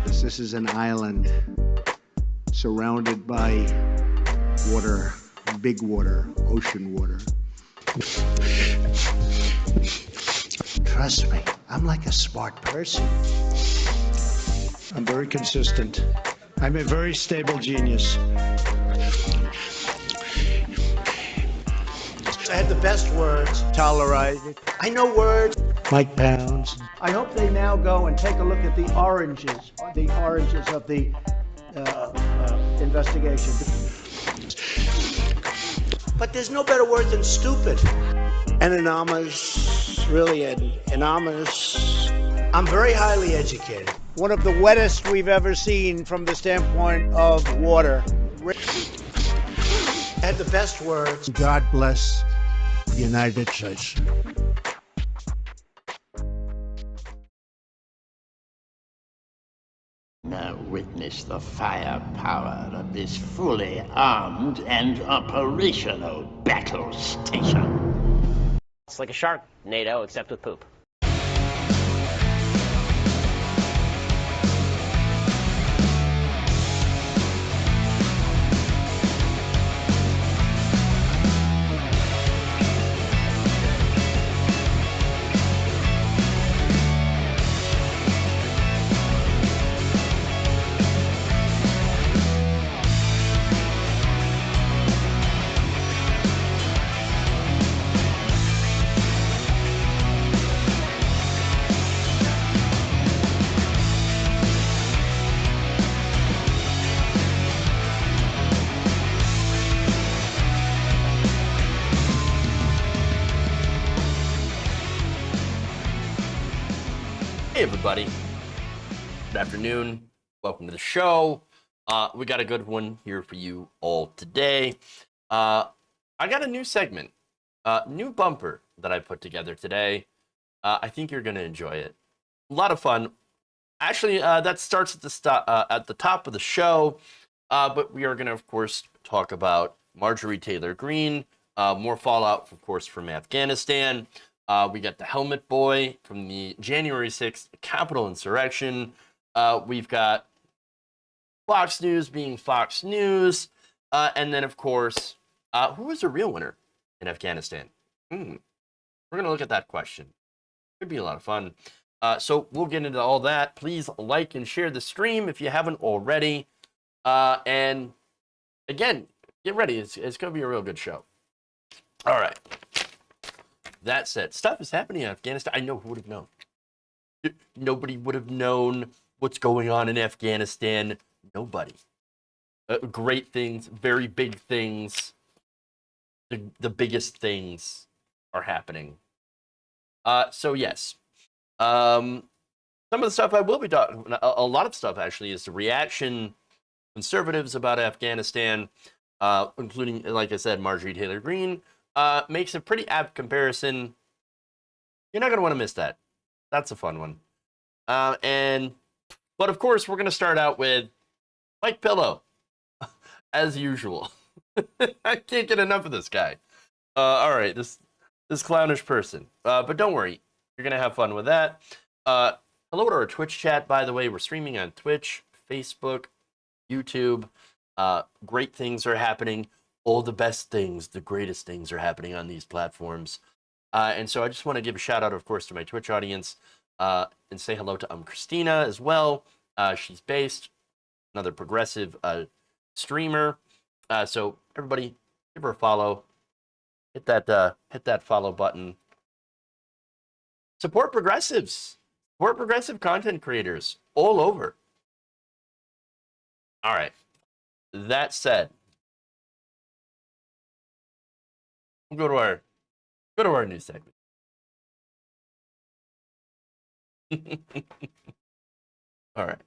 This is an island surrounded by water, big water, ocean water. Trust me, I'm like a smart person. I'm very consistent. I'm a very stable genius. I had the best words. Tolerate it. I know words. Mike Pounds. I hope they now go and take a look at the oranges of the investigation. But there's no better word than stupid. Anonymous, really anonymous. I'm very highly educated. One of the wettest we've ever seen from the standpoint of water. Had the best words. God bless the United States. Now witness the firepower of this fully armed and operational battle station. It's like a Sharknado, except with poop. Hey everybody, good afternoon, welcome to the show. We got a good one here for you all today. I got a new segment, new bumper that I put together today. I think you're going to enjoy it. A lot of fun. Actually, that starts at the top of the show, but we are going to, of course, talk about Marjorie Taylor Greene, more fallout, of course, from Afghanistan. We got the Helmet Boy from the January 6th Capitol insurrection. We've got Fox News being Fox News. And then, of course, who was the real winner in Afghanistan? We're going to look at that question. Could be a lot of fun. So we'll get into all that. Please like and share the stream if you haven't already. And again, get ready. It's going to be a real good show. All right. That said, stuff is happening in Afghanistan. I know, who would have known? Nobody would have known what's going on in Afghanistan. Nobody. Great things, very big things. The biggest things are happening. So yes. Some of the stuff I will be talking, a lot of stuff actually, is the reaction conservatives about Afghanistan, including, like I said, Marjorie Taylor Greene. Makes a pretty apt comparison. You're not going to want to miss that. That's a fun one. But of course, we're going to start out with Mike Pillow, as usual. I can't get enough of this guy. All right, this clownish person. But don't worry, you're going to have fun with that. Hello to our Twitch chat, by the way. We're streaming on Twitch, Facebook, YouTube. Great things are happening. All the best things, the greatest things are happening on these platforms. And so I just want to give a shout out, of course, to my Twitch audience and say hello to Christina as well. She's based, another progressive streamer. So everybody, give her a follow. Hit that follow button. Support progressives. Support progressive content creators all over. All right. That said, we'll go to our news segment. All right.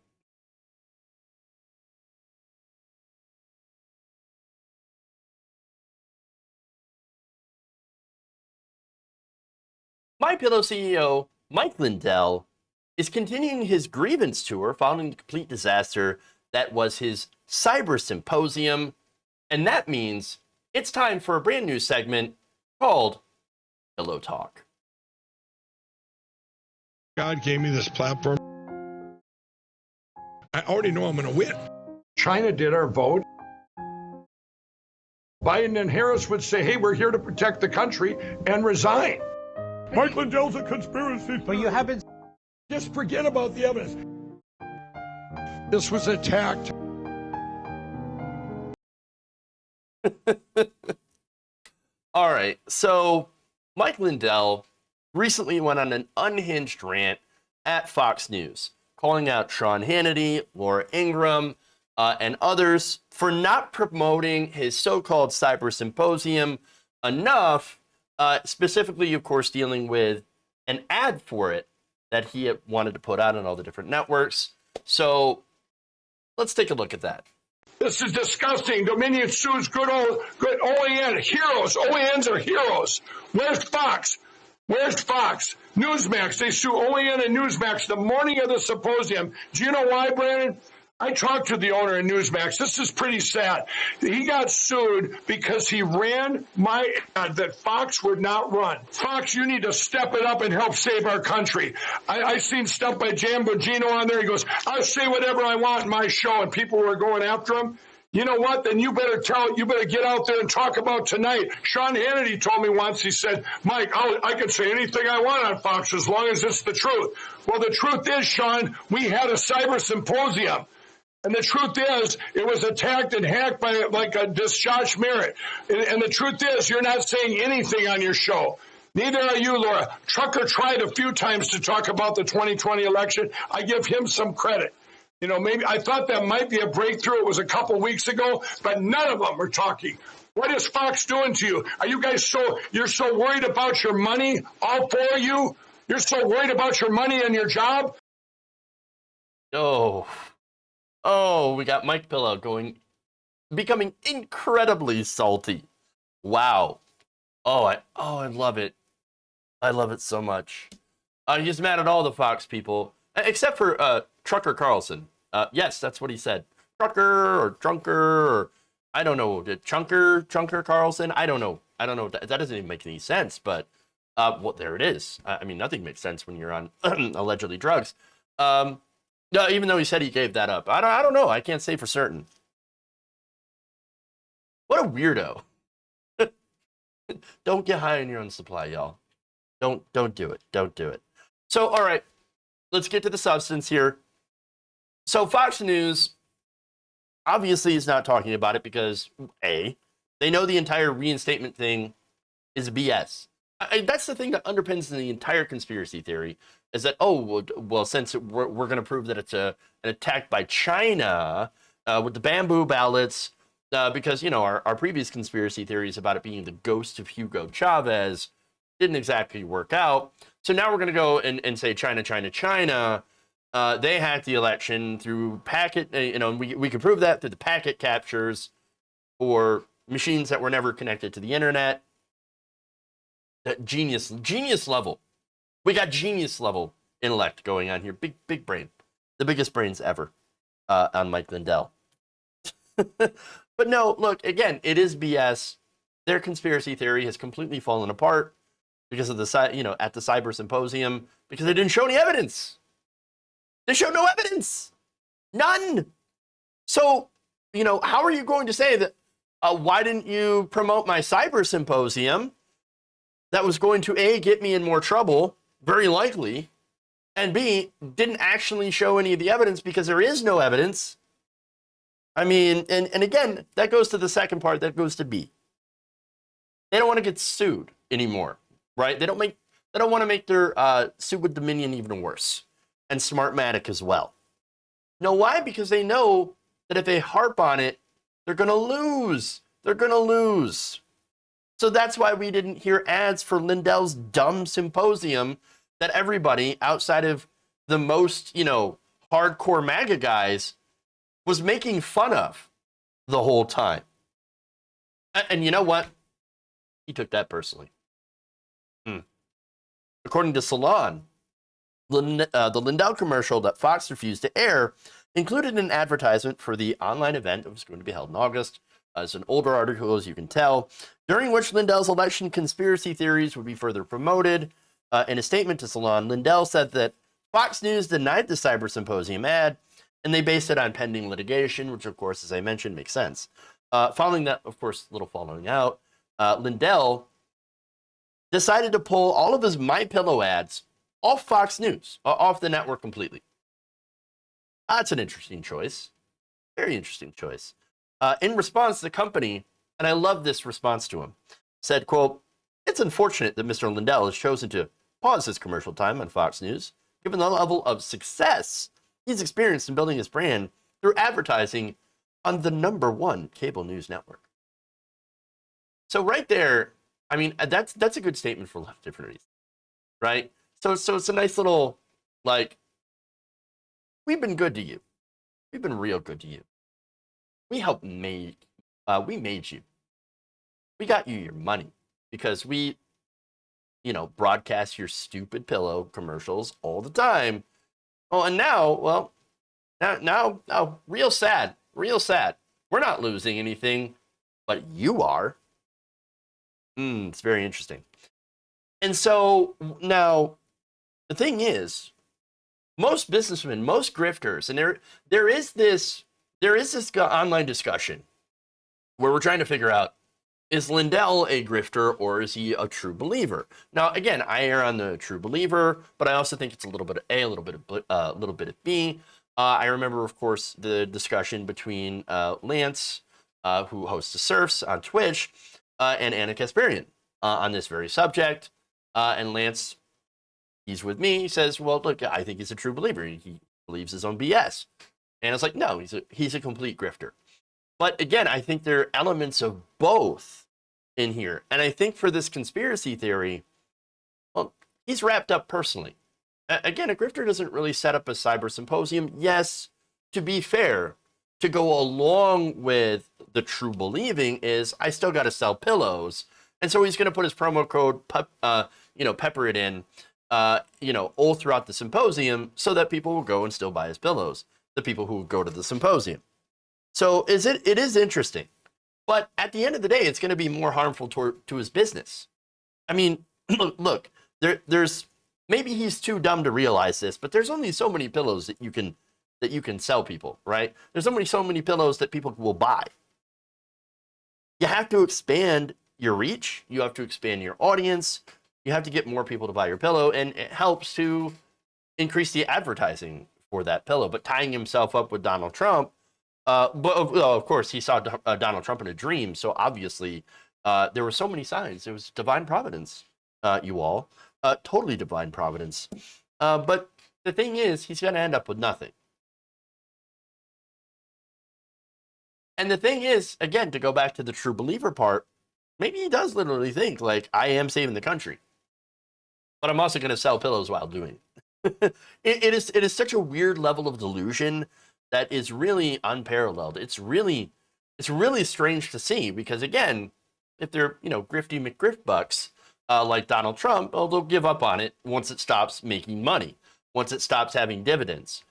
MyPillow CEO Mike Lindell is continuing his grievance tour following the complete disaster that was his cyber symposium, and that means it's time for a brand new segment called Pillow Talk. God gave me this platform I already know I'm going to win. China did our vote. Biden and Harris would say, hey, we're here to protect the country, and resign. Mike Lindell's a conspiracy. But you haven't. Just forget about the evidence. This was attacked. All right, so Mike Lindell recently went on an unhinged rant at Fox News, calling out Sean Hannity, Laura Ingraham, and others for not promoting his so-called cyber symposium enough, specifically, of course, dealing with an ad for it that he had wanted to put out on all the different networks. So let's take a look at that. This is disgusting. Dominion sues good OAN heroes. OANs are heroes. Where's Fox? Where's Fox? Newsmax. They sue OAN and Newsmax the morning of the symposium. Do you know why, Brandon? I talked to the owner of Newsmax. This is pretty sad. He got sued because he ran my ad that Fox would not run. Fox, you need to step it up and help save our country. I seen stuff by Jan Bongino on there. He goes, I'll say whatever I want in my show, and people were going after him. You know what? Then you better get out there and talk about tonight. Sean Hannity told me once, he said, Mike, I can say anything I want on Fox as long as it's the truth. Well, the truth is, Sean, we had a cyber symposium. And the truth is, it was attacked and hacked by like a Josh Merritt. And the truth is, you're not saying anything on your show. Neither are you, Laura. Trucker tried a few times to talk about the 2020 election. I give him some credit. You know, maybe I thought that might be a breakthrough. It was a couple weeks ago, but none of them are talking. What is Fox doing to you? Are you guys you're so worried about your money, all four of you? You're so worried about your money and your job? Oh, we got Mike Pillow becoming incredibly salty. Wow. I love it. I love it so much. He's mad at all the Fox people, except for Trucker Carlson. Yes, that's what he said. Trucker or Drunker or I don't know. Chunker Carlson. I don't know. That doesn't even make any sense. But well, there it is. I mean, nothing makes sense when you're on allegedly drugs. No, even though he said he gave that up. I don't know. I can't say for certain. What a weirdo. Don't get high on your own supply, y'all. Don't do it. Don't do it. So, all right, let's get to the substance here. So Fox News obviously is not talking about it because, A, they know the entire reinstatement thing is BS. That's the thing that underpins the entire conspiracy theory is that, well, since we're going to prove that it's an attack by China with the bamboo ballots, because, you know, our previous conspiracy theories about it being the ghost of Hugo Chavez didn't exactly work out. So now we're going to go and say China. They hacked the election through packet, we can prove that through the packet captures for machines that were never connected to the internet. That genius level. We got genius level intellect going on here. Big brain. The biggest brains ever on Mike Lindell. But no, look, again, it is BS. Their conspiracy theory has completely fallen apart because of at the cyber symposium, because they didn't show any evidence. They showed no evidence. None. So, how are you going to say that, why didn't you promote my cyber symposium? That was going to, A, get me in more trouble, very likely, and B, didn't actually show any of the evidence because there is no evidence. I mean, and again, that goes to the second part, that goes to B. They don't want to get sued anymore, right? They don't want to make their suit with Dominion even worse, and Smartmatic as well. No, why? Because they know that if they harp on it, they're going to lose. They're going to lose. So that's why we didn't hear ads for Lindell's dumb symposium that everybody outside of the most, hardcore MAGA guys was making fun of the whole time. And you know what? He took that personally. According to Salon, the Lindell commercial that Fox refused to air included an advertisement for the online event that was going to be held in August. It's an older article, as you can tell, during which Lindell's election conspiracy theories would be further promoted. In a statement to Salon, Lindell said that Fox News denied the cyber symposium ad And they base it on pending litigation, which, of course, as I mentioned, makes sense. Following that, of course, little following out, Lindell decided to pull all of his MyPillow ads off Fox News, off the network completely. That's an interesting choice. Very interesting choice. In response, the company, and I love this response to him, said, quote, "It's unfortunate that Mr. Lindell has chosen to pause his commercial time on Fox News, given the level of success he's experienced in building his brand through advertising on the #1 cable news network." So right there, I mean, that's a good statement for a lot of different reasons, right? So it's a nice little, like, we've been good to you. We've been real good to you. We helped we made you. We got you your money because we, broadcast your stupid pillow commercials all the time. Oh, and now, well, now, real sad. We're not losing anything, but you are. It's very interesting. And so now, the thing is, most businessmen, most grifters, and there is this online discussion where we're trying to figure out, is Lindell a grifter or is he a true believer? Now, again, I err on the true believer, but I also think it's a little bit of A, a little bit of B. I remember, of course, the discussion between Lance, who hosts the Surfs on Twitch, and Anna Kasparian on this very subject. And Lance, he's with me. He says, "Well, look, I think he's a true believer. He believes his own BS." And it's like, no, he's a complete grifter. But again, I think there are elements of both in here. And I think for this conspiracy theory, well, he's wrapped up personally. Again, a grifter doesn't really set up a cyber symposium. Yes, to be fair, to go along with the true believing is, I still got to sell pillows. And so he's going to put his promo code, pepper it in, all throughout the symposium so that people will go and still buy his pillows, the people who go to the symposium. So it is interesting. But at the end of the day, it's going to be more harmful to his business. I mean, look, there's maybe he's too dumb to realize this, but there's only so many pillows that you can sell people, right? There's only so many pillows that people will buy. You have to expand your reach. You have to expand your audience. You have to get more people to buy your pillow, and it helps to increase the advertising for that pillow. But tying himself up with Donald Trump, of course, he saw Donald Trump in a dream, so obviously there were so many signs. It was divine providence, you all. Totally divine providence. But the thing is, he's going to end up with nothing. And the thing is, again, to go back to the true believer part, maybe he does literally think, like, I am saving the country, but I'm also going to sell pillows while doing it. It is such a weird level of delusion that is really unparalleled. It's really strange to see because, again, if they're, grifty McGrift bucks like Donald Trump, well, they'll give up on it once it stops making money, once it stops having dividends.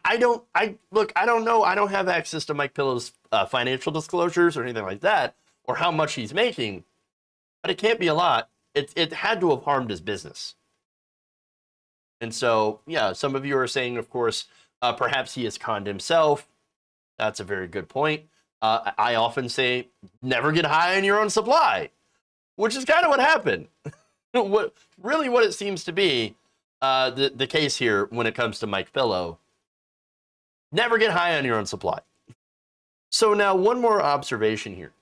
I don't know. I don't have access to Mike Pillow's financial disclosures or anything like that, or how much he's making, but it can't be a lot. It had to have harmed his business. And so, yeah, some of you are saying, of course, perhaps he has conned himself. That's a very good point. I often say, never get high on your own supply, which is kind of what happened. What it seems to be the case here when it comes to Mike Pillow. Never get high on your own supply. So now one more observation here.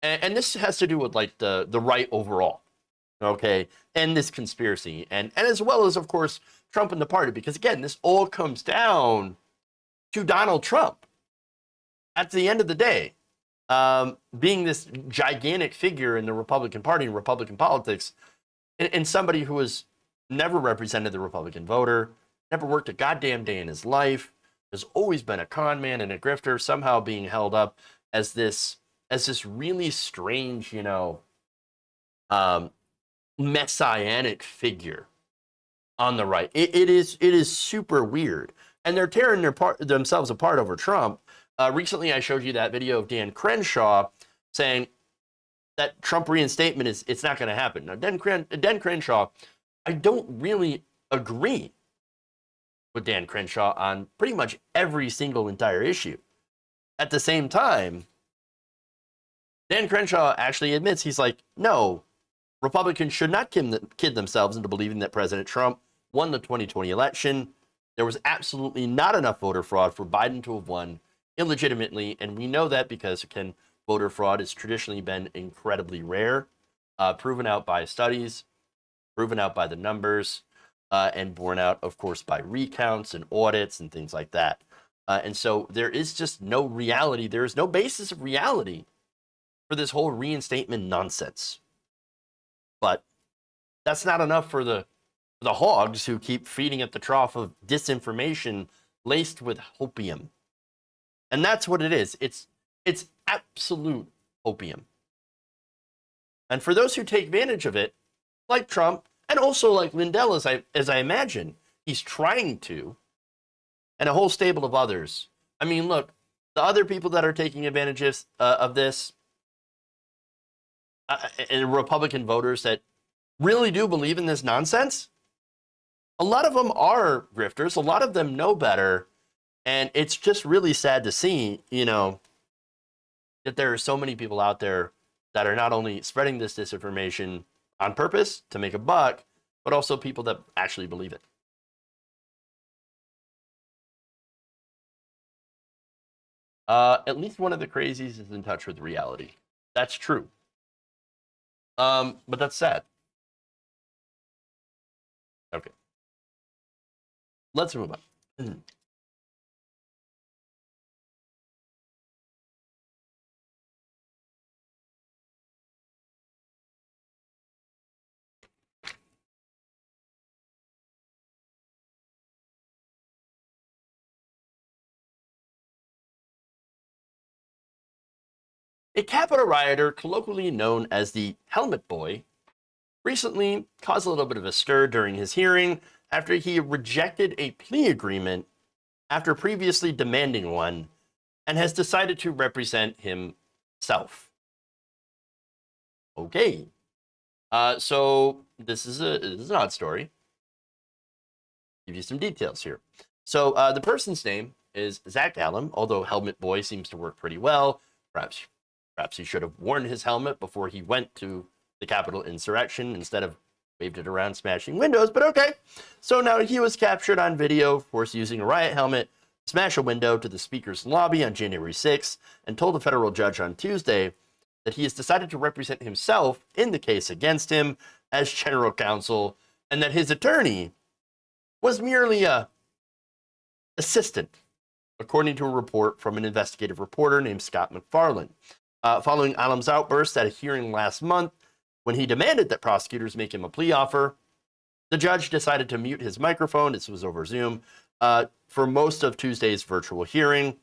And this has to do with like the right overall. Okay, and this conspiracy, and as well as, of course, Trump and the party, because again, this all comes down to Donald Trump. At the end of the day, being this gigantic figure in the Republican Party and Republican politics, and somebody who has never represented the Republican voter, never worked a goddamn day in his life, has always been a con man and a grifter, somehow being held up as this really strange, messianic figure on the right. It is super weird, and they're tearing themselves apart over Trump. Recently, I showed you that video of Dan Crenshaw saying that Trump reinstatement it's not going to happen. Now, Dan Crenshaw, I don't really agree with Dan Crenshaw on pretty much every single entire issue. At the same time, Dan Crenshaw actually admits, he's like, no, Republicans should not kid themselves into believing that President Trump won the 2020 election. There was absolutely not enough voter fraud for Biden to have won illegitimately, and we know that because, again, voter fraud has traditionally been incredibly rare, proven out by studies, proven out by the numbers, and borne out, of course, by recounts and audits and things like that. And so there is just no reality. There is no basis of reality for this whole reinstatement nonsense. But that's not enough for the hogs who keep feeding at the trough of disinformation laced with opium. And that's what it is. It's absolute opium. And for those who take advantage of it, like Trump, and also like Lindell, as I imagine he's trying to, and a whole stable of others. I mean, look, the other people that are taking advantage of this, and Republican voters that really do believe in this nonsense, a lot of them are grifters. A lot of them know better. And it's just really sad to see, that there are so many people out there that are not only spreading this disinformation on purpose to make a buck, but also people that actually believe it. At least one of the crazies is in touch with reality. That's true. But that's sad. Okay. Let's move on. A Capitol rioter, colloquially known as the Helmet Boy, recently caused a little bit of a stir during his hearing after he rejected a plea agreement after previously demanding one, and has decided to represent himself. Okay. So this is an odd story. Give you some details here. So the person's name is Zach Allen, although Helmet Boy seems to work pretty well. Perhaps he should have worn his helmet before he went to the Capitol insurrection instead of waved it around smashing windows, but okay. So now he was captured on video, of course, using a riot helmet, smash a window to the speaker's lobby on January 6th, and told a federal judge on Tuesday that he has decided to represent himself in the case against him as general counsel, and that his attorney was merely a assistant, according to a report from an investigative reporter named Scott McFarland. Following Allen's outburst at a hearing last month, when he demanded that prosecutors make him a plea offer, the judge decided to mute his microphone, this was over Zoom, for most of Tuesday's virtual hearing.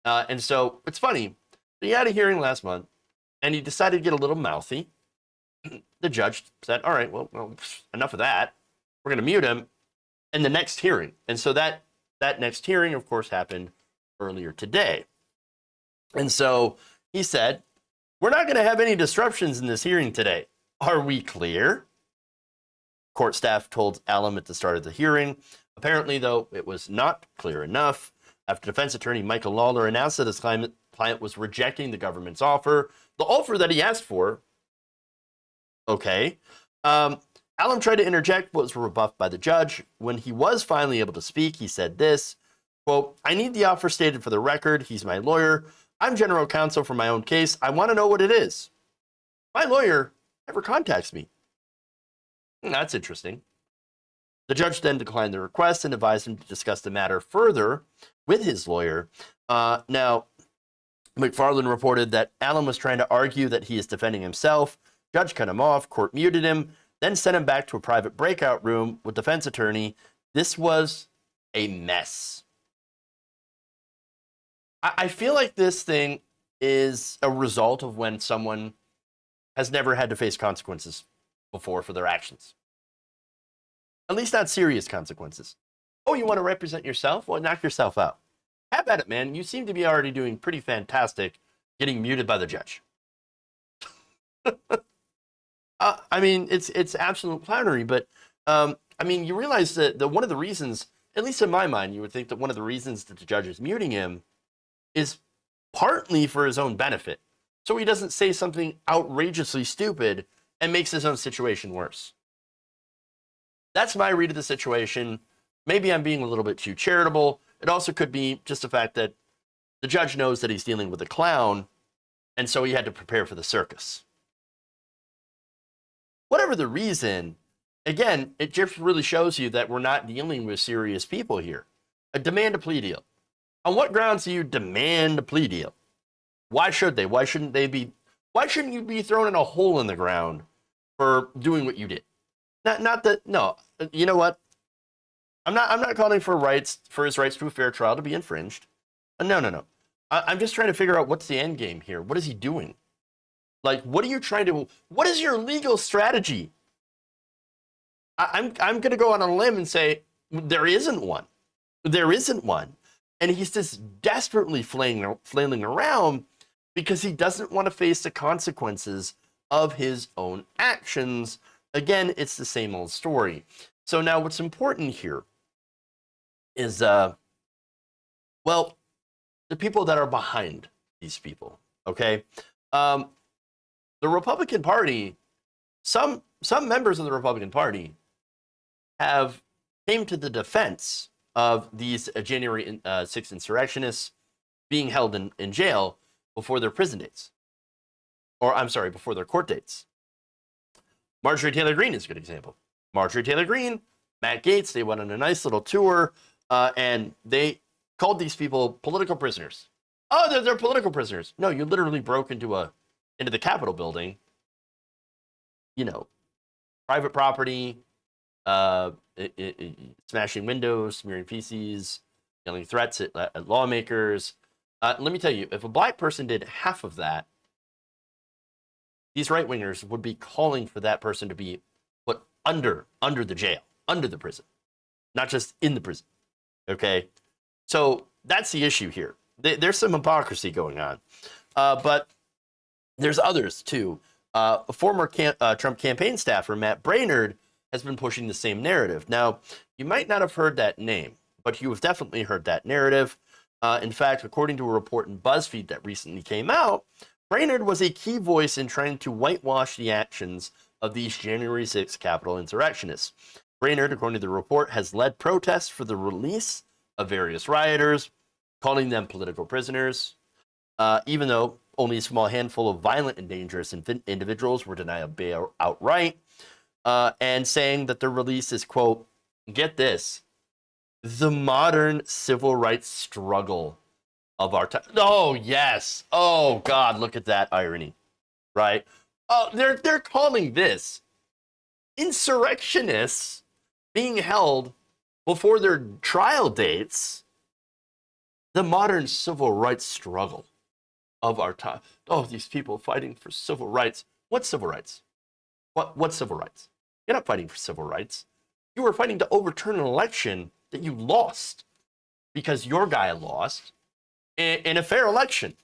And so it's funny, he had a hearing last month, and he decided to get a little mouthy. The judge said, all right, well, enough of that. We're going to mute him in the next hearing. And so that next hearing, of course, happened earlier today. And so he said, we're not going to have any disruptions in this hearing today. Are we clear? Court staff told Allen at the start of the hearing. Apparently, though, it was not clear enough. After defense attorney Michael Lawler announced that his client was rejecting the government's offer, the offer that he asked for, okay. Allen tried to interject, but was rebuffed by the judge. When he was finally able to speak, he said this, quote, I need the offer stated for the record. He's my lawyer. I'm general counsel for my own case. I want to know what it is. My lawyer never contacts me. That's interesting. The judge then declined the request and advised him to discuss the matter further with his lawyer. Now, McFarland reported that Allen was trying to argue that he is defending himself. Judge cut him off, court muted him, then sent him back to a private breakout room with defense attorney. This was a mess. I feel like this thing is a result of when someone has never had to face consequences before for their actions. At least not serious consequences. Oh, you want to represent yourself? Well, knock yourself out. Have at it, man. You seem to be already doing pretty fantastic getting muted by the judge. I mean, it's absolute clownery, but I mean, you realize that one of the reasons at least in my mind, you would think that one of the reasons that the judge is muting him is partly for his own benefit, so he doesn't say something outrageously stupid and makes his own situation worse. That's my read of the situation. Maybe I'm being a little bit too charitable. It also could be just the fact that the judge knows that he's dealing with a clown, and so he had to prepare for the circus. Whatever the reason, again, it just really shows you that we're not dealing with serious people here. Demand a plea deal. On what grounds do you demand a plea deal? Why should they? Why shouldn't you be thrown in a hole in the ground for doing what you did? Not that, no, you know what? I'm not calling for his rights to a fair trial to be infringed. No. I'm just trying to figure out what's the end game here. What is he doing? Like, what is your legal strategy? I'm going to go on a limb and say there isn't one. There isn't one. And he's just desperately flailing around because he doesn't want to face the consequences of his own actions. Again, it's the same old story. So now what's important here is, the people that are behind these people, okay? The Republican Party, some members of the Republican Party have came to the defense of these January 6th insurrectionists being held in jail before their prison dates. Or, I'm sorry, before their court dates. Marjorie Taylor Greene is a good example. Marjorie Taylor Greene, Matt Gaetz, they went on a nice little tour, and they called these people political prisoners. Oh, they're political prisoners. No, you literally broke into the Capitol building, private property, smashing windows, smearing feces, yelling threats at lawmakers. Let me tell you, if a black person did half of that, these right-wingers would be calling for that person to be put under the jail, under the prison, not just in the prison, okay? So that's the issue here. There's some hypocrisy going on, but there's others too. A former Trump campaign staffer, Matt Braynard, has been pushing the same narrative. Now, you might not have heard that name, but you have definitely heard that narrative. In fact, according to a report in BuzzFeed that recently came out, Braynard was a key voice in trying to whitewash the actions of these January 6th Capitol insurrectionists. Braynard, according to the report, has led protests for the release of various rioters, calling them political prisoners, even though only a small handful of violent and dangerous individuals were denied bail outright, and saying that their release is, quote, get this, the modern civil rights struggle of our time. Oh, yes. Oh, God, look at that irony, right? Oh, they're calling this insurrectionists being held before their trial dates the modern civil rights struggle of our time. Oh, these people fighting for civil rights. What civil rights? What civil rights? You're not fighting for civil rights. You were fighting to overturn an election that you lost because your guy lost in a fair election.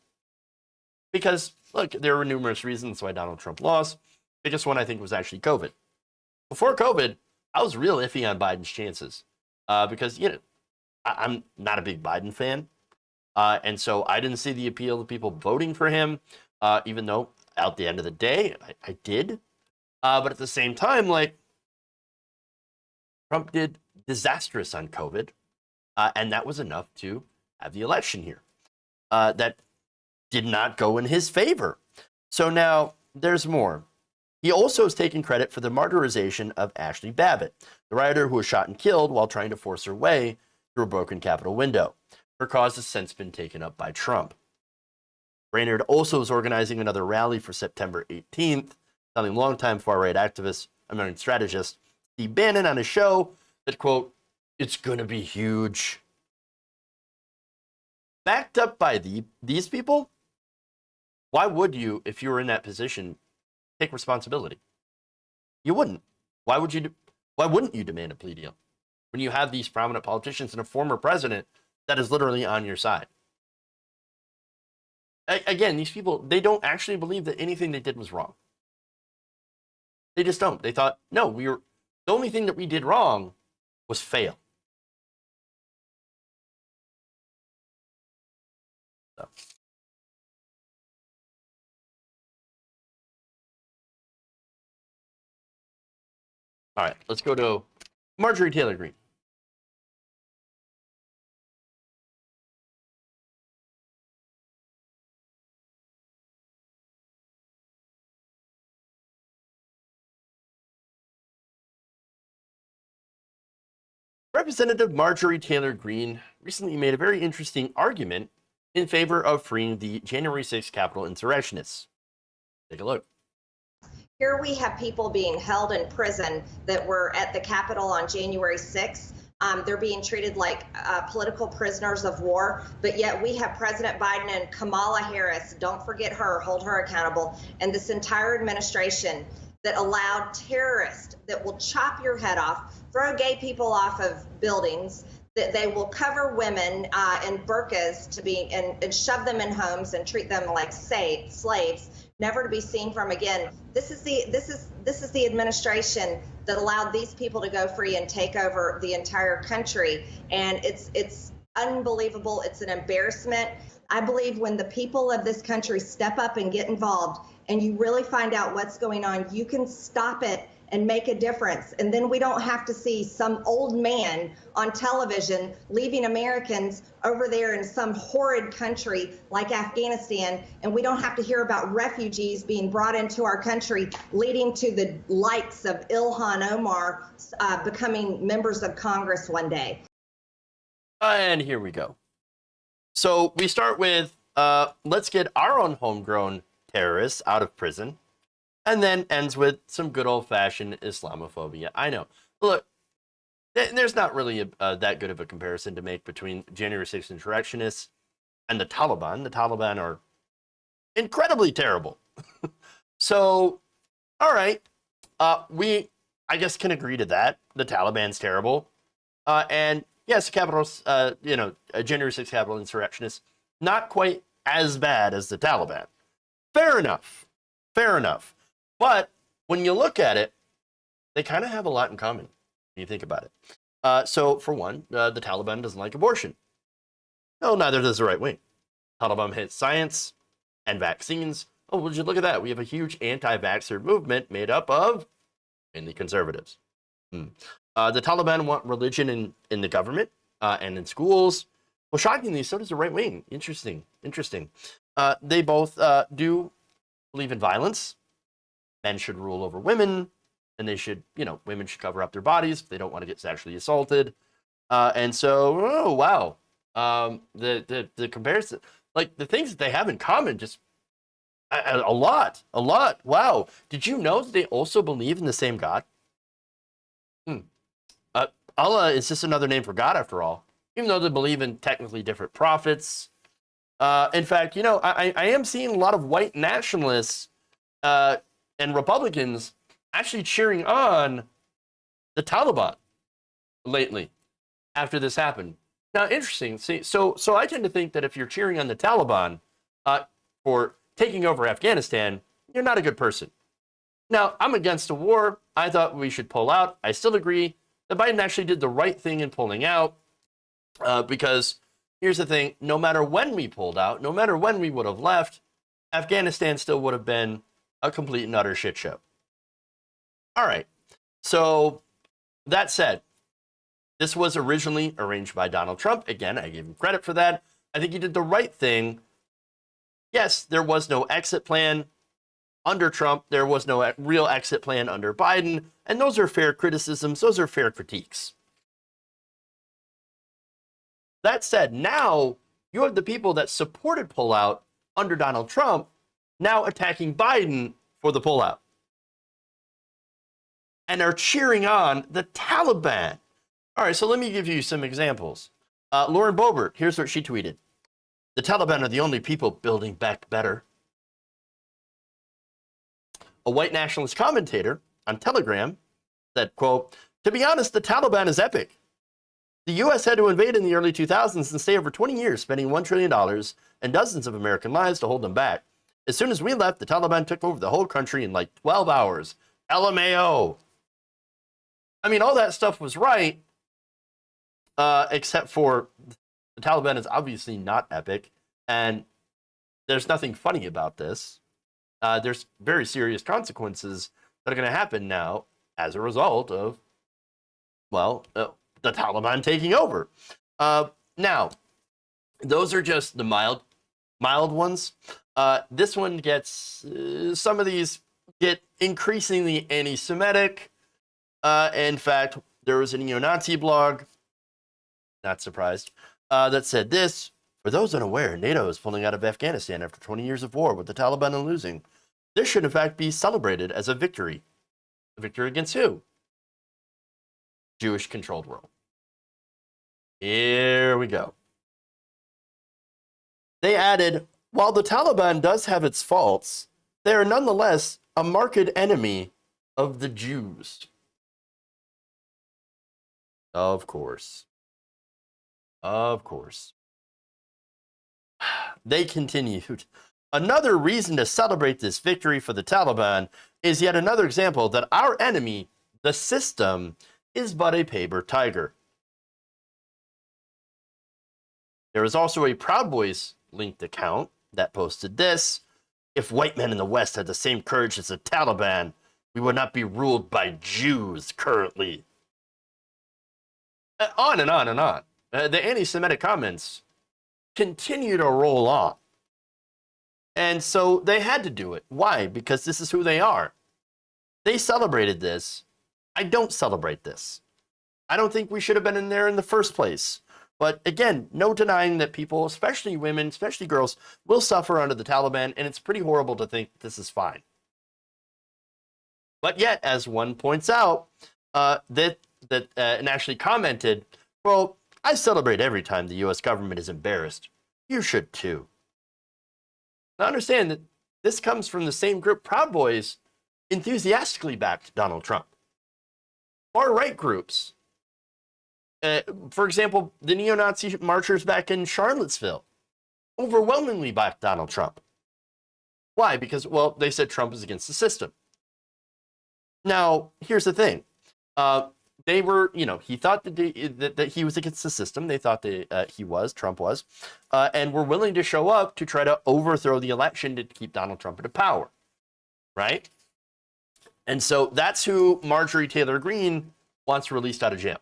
Because, look, there were numerous reasons why Donald Trump lost. Biggest one, I think, was actually COVID. Before COVID, I was real iffy on Biden's chances because, I'm not a big Biden fan. And so I didn't see the appeal of people voting for him, even though at the end of the day, I did. But at the same time, Trump did disastrous on COVID, and that was enough to have the election here. That did not go in his favor. So now there's more. He also has taken credit for the martyrization of Ashley Babbitt, the rioter who was shot and killed while trying to force her way through a broken Capitol window. Her cause has since been taken up by Trump. Braynard also is organizing another rally for September 18th, telling longtime far-right activist, strategist Steve Bannon on his show that, quote, it's going to be huge. Backed up by these people, why would you, if you were in that position, take responsibility? You wouldn't. Why wouldn't you demand a plea deal when you have these prominent politicians and a former president that is literally on your side? Again, these people, they don't actually believe that anything they did was wrong. They just don't. They thought, no, the only thing that we did wrong was fail. So. All right, let's go to Marjorie Taylor Greene. Representative Marjorie Taylor Greene recently made a very interesting argument in favor of freeing the January 6th Capitol insurrectionists. Take a look. Here we have people being held in prison that were at the Capitol on January 6th. They're being treated like political prisoners of war, but yet we have President Biden and Kamala Harris, don't forget her, hold her accountable, and this entire administration that allowed terrorists that will chop your head off, throw gay people off of buildings, that they will cover women in burqas to be and shove them in homes and treat them like slaves, never to be seen from again. This is the administration that allowed these people to go free and take over the entire country, and it's unbelievable. It's an embarrassment. I believe when the people of this country step up and get involved, and you really find out what's going on, you can stop it and make a difference. And then we don't have to see some old man on television leaving Americans over there in some horrid country like Afghanistan. And we don't have to hear about refugees being brought into our country, leading to the likes of Ilhan Omar becoming members of Congress one day. And here we go. So we start with, let's get our own homegrown terrorists out of prison. And then ends with some good old-fashioned Islamophobia. I know. Look, there's not really that good of a comparison to make between January 6th insurrectionists and the Taliban. The Taliban are incredibly terrible. So, all right, we, I guess, can agree to that. The Taliban's terrible. And yes, January 6th Capitol insurrectionists, not quite as bad as the Taliban. Fair enough. Fair enough. But when you look at it, they kind of have a lot in common when you think about it. So, for one, the Taliban doesn't like abortion. No, neither does the right wing. Taliban hates science and vaccines. Oh, would you look at that? We have a huge anti-vaxxer movement made up of mainly conservatives. The Taliban want religion in the government and in schools. Well, shockingly, so does the right wing. Interesting. They both do believe in violence. Men should rule over women, and they should, women should cover up their bodies if they don't want to get sexually assaulted. And so, oh, wow. The comparison, like the things that they have in common, just a lot. Wow. Did you know that they also believe in the same God? Allah is just another name for God after all, even though they believe in technically different prophets. In fact, I am seeing a lot of white nationalists and Republicans actually cheering on the Taliban lately after this happened. Now, interesting. See, so I tend to think that if you're cheering on the Taliban for taking over Afghanistan, you're not a good person. Now, I'm against a war. I thought we should pull out. I still agree that Biden actually did the right thing in pulling out because here's the thing. No matter when we pulled out, no matter when we would have left, Afghanistan still would have been a complete and utter shit show. All right. So that said, this was originally arranged by Donald Trump. Again, I give him credit for that. I think he did the right thing. Yes, there was no exit plan under Trump. There was no real exit plan under Biden. And those are fair criticisms. Those are fair critiques. That said, now you have the people that supported pullout under Donald Trump now attacking Biden for the pullout. And are cheering on the Taliban. All right, so let me give you some examples. Lauren Boebert, here's what she tweeted. The Taliban are the only people building back better. A white nationalist commentator on Telegram said, quote, to be honest, the Taliban is epic. The U.S. had to invade in the early 2000s and stay over 20 years, spending $1 trillion and dozens of American lives to hold them back. As soon as we left, the Taliban took over the whole country in like 12 hours. LMAO. I mean, all that stuff was right, except for the Taliban is obviously not epic. And there's nothing funny about this. There's very serious consequences that are going to happen now as a result of, well, the Taliban taking over. Now, those are just the mild ones. This one gets, some of these get increasingly anti-Semitic. In fact, there was a neo-Nazi blog, not surprised, that said this: for those unaware, NATO is pulling out of Afghanistan after 20 years of war with the Taliban and losing. This should in fact be celebrated as a victory. A victory against who? Jewish-controlled world. Here we go. They added, while the Taliban does have its faults, they are nonetheless a marked enemy of the Jews. Of course. Of course. They continued, another reason to celebrate this victory for the Taliban is yet another example that our enemy, the system, is but a paper tiger. There is also a Proud Boys linked account that posted this: if white men in the West had the same courage as the Taliban, we would not be ruled by Jews currently. On and on and on. The anti-Semitic comments continue to roll on. And so they had to do it. Why? Because this is who they are. They celebrated this. I don't celebrate this. I don't think we should have been in there in the first place. But again, no denying that people, especially women, especially girls, will suffer under the Taliban, and it's pretty horrible to think this is fine. But yet, as one points out, and actually commented, well, I celebrate every time the U.S. government is embarrassed. You should too. Now understand that this comes from the same group. Proud Boys enthusiastically backed Donald Trump. Far-right groups, for example, the neo-Nazi marchers back in Charlottesville, overwhelmingly backed Donald Trump. Why? Because, well, they said Trump is against the system. Now, here's the thing. They were, he thought that he was against the system. They thought that Trump was, and were willing to show up to try to overthrow the election to keep Donald Trump in power, right? And so that's who Marjorie Taylor Greene wants released out of jail.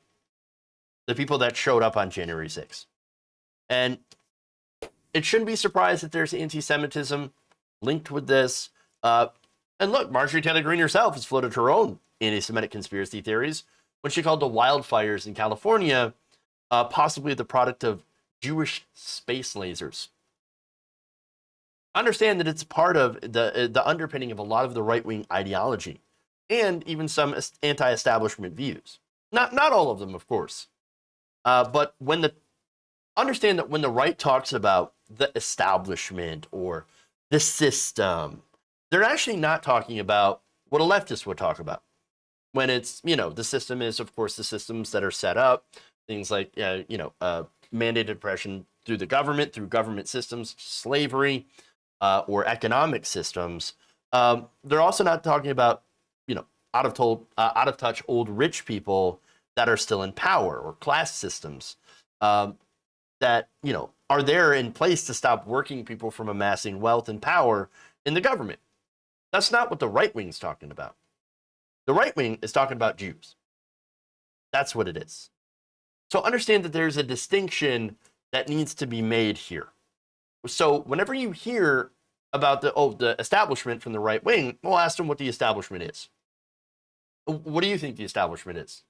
The people that showed up on January 6th. And it shouldn't be surprised that there's anti-Semitism linked with this. And look, Marjorie Taylor Greene herself has floated her own anti-Semitic conspiracy theories when she called the wildfires in California possibly the product of Jewish space lasers. Understand that it's part of the underpinning of a lot of the right-wing ideology and even some anti-establishment views. Not all of them, of course. But understand that when the right talks about the establishment or the system, they're actually not talking about what a leftist would talk about. When it's, the system is, of course, the systems that are set up, things like, mandated oppression through the government, through government systems, slavery, or economic systems. They're also not talking about, out of touch old rich people that are still in power, or class systems that, are there in place to stop working people from amassing wealth and power in the government. That's not what the right wing is talking about. The right wing is talking about Jews. That's what it is. So understand that there's a distinction that needs to be made here. So whenever you hear about the establishment from the right wing, we'll ask them what the establishment is. What do you think the establishment is?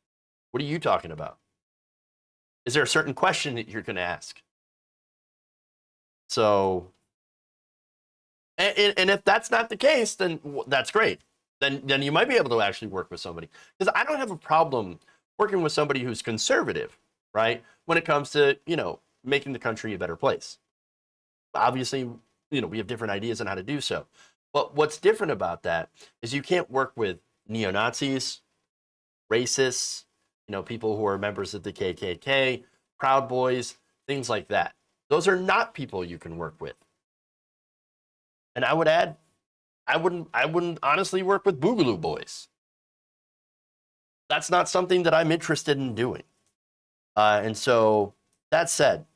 What are you talking about? Is there a certain question that you're going to ask? So, and if that's not the case, then that's great. Then you might be able to actually work with somebody. Because I don't have a problem working with somebody who's conservative, right? When it comes to, making the country a better place. Obviously, we have different ideas on how to do so. But what's different about that is you can't work with neo-Nazis, racists, people who are members of the KKK, Proud Boys, things like that. Those are not people you can work with. And I would add, I wouldn't honestly work with Boogaloo Boys. That's not something that I'm interested in doing. And so, that said,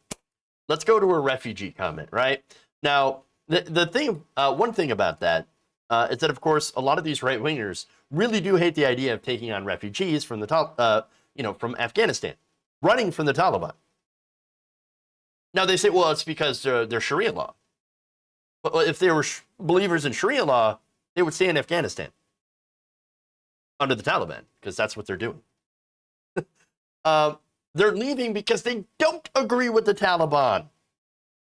let's go to a refugee comment, right? Now, the thing, one thing about that is that, of course, a lot of these right wingers really do hate the idea of taking on refugees from from Afghanistan, running from the Taliban. Now they say, well, it's because they're Sharia law. But if they were believers in Sharia law, they would stay in Afghanistan under the Taliban, because that's what they're doing. They're leaving because they don't agree with the Taliban.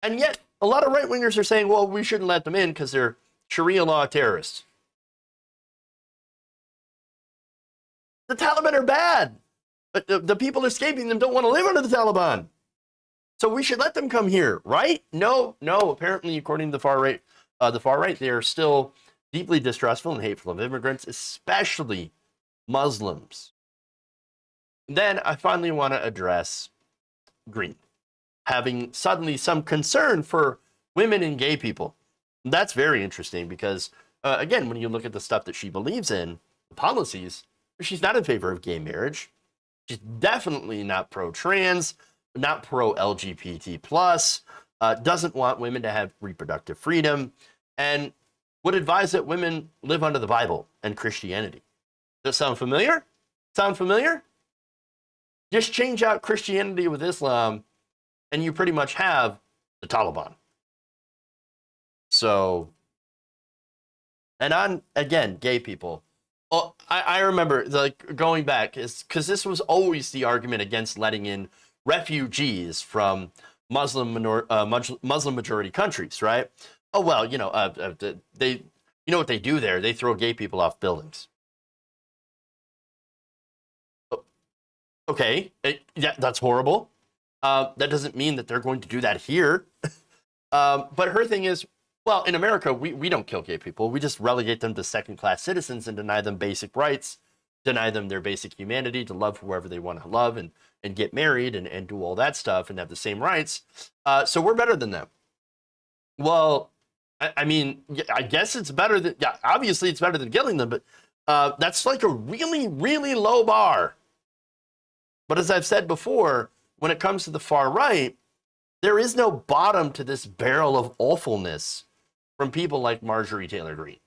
And yet, a lot of right-wingers are saying, well, we shouldn't let them in because they're Sharia law terrorists. The Taliban are bad, but the people escaping them don't want to live under the Taliban. So we should let them come here, right? No. Apparently, according to the far right, they are still deeply distrustful and hateful of immigrants, especially Muslims. Then I finally want to address Green, having suddenly some concern for women and gay people. That's very interesting because, again, when you look at the stuff that she believes in, the policies, she's not in favor of gay marriage. She's definitely not pro-trans, not pro-LGBT+, doesn't want women to have reproductive freedom, and would advise that women live under the Bible and Christianity. Does that sound familiar? Sound familiar? Just change out Christianity with Islam, and you pretty much have the Taliban. So, and on, again, gay people. Oh, I remember, like, going back, because this was always the argument against letting in refugees from Muslim majority countries, right? Oh, well, you know what they do there? They throw gay people off buildings. Okay, yeah, that's horrible. That doesn't mean that they're going to do that here. But her thing is, well, in America, we don't kill gay people. We just relegate them to second-class citizens and deny them basic rights, deny them their basic humanity to love whoever they want to love and get married and do all that stuff and have the same rights. So we're better than them. Well, I mean, I guess it's better than, yeah, obviously it's better than killing them, but that's like a really, really low bar. But as I've said before, when it comes to the far right, there is no bottom to this barrel of awfulness from people like Marjorie Taylor Greene.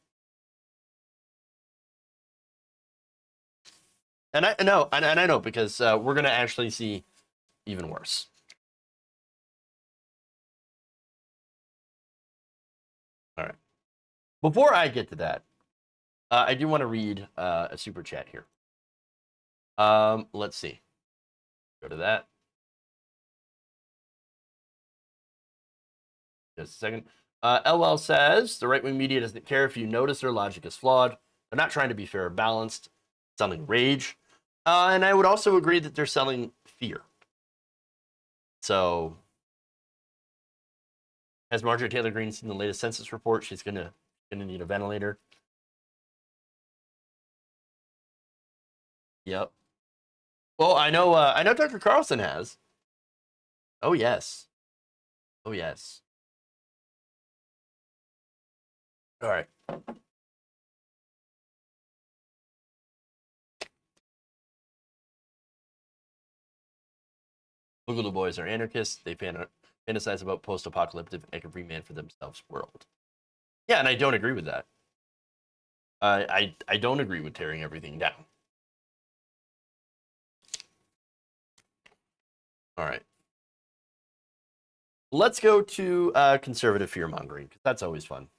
And I know because we're going to actually see even worse. All right. Before I get to that, I do want to read a super chat here. Let's see. Go to that. Just a second. LL says, the right-wing media doesn't care if you notice their logic is flawed. They're not trying to be fair or balanced. Selling rage. And I would also agree that they're selling fear. So, has Marjorie Taylor Greene seen the latest census report? She's gonna need a ventilator. Yep. Well, I know Dr. Carlson has. Oh yes. Oh yes. All right. Boogaloo boys are anarchists. They fantasize about post-apocalyptic every-man for themselves world. Yeah, and I don't agree with that. I don't agree with tearing everything down. All right. Let's go to conservative fear-mongering, because that's always fun.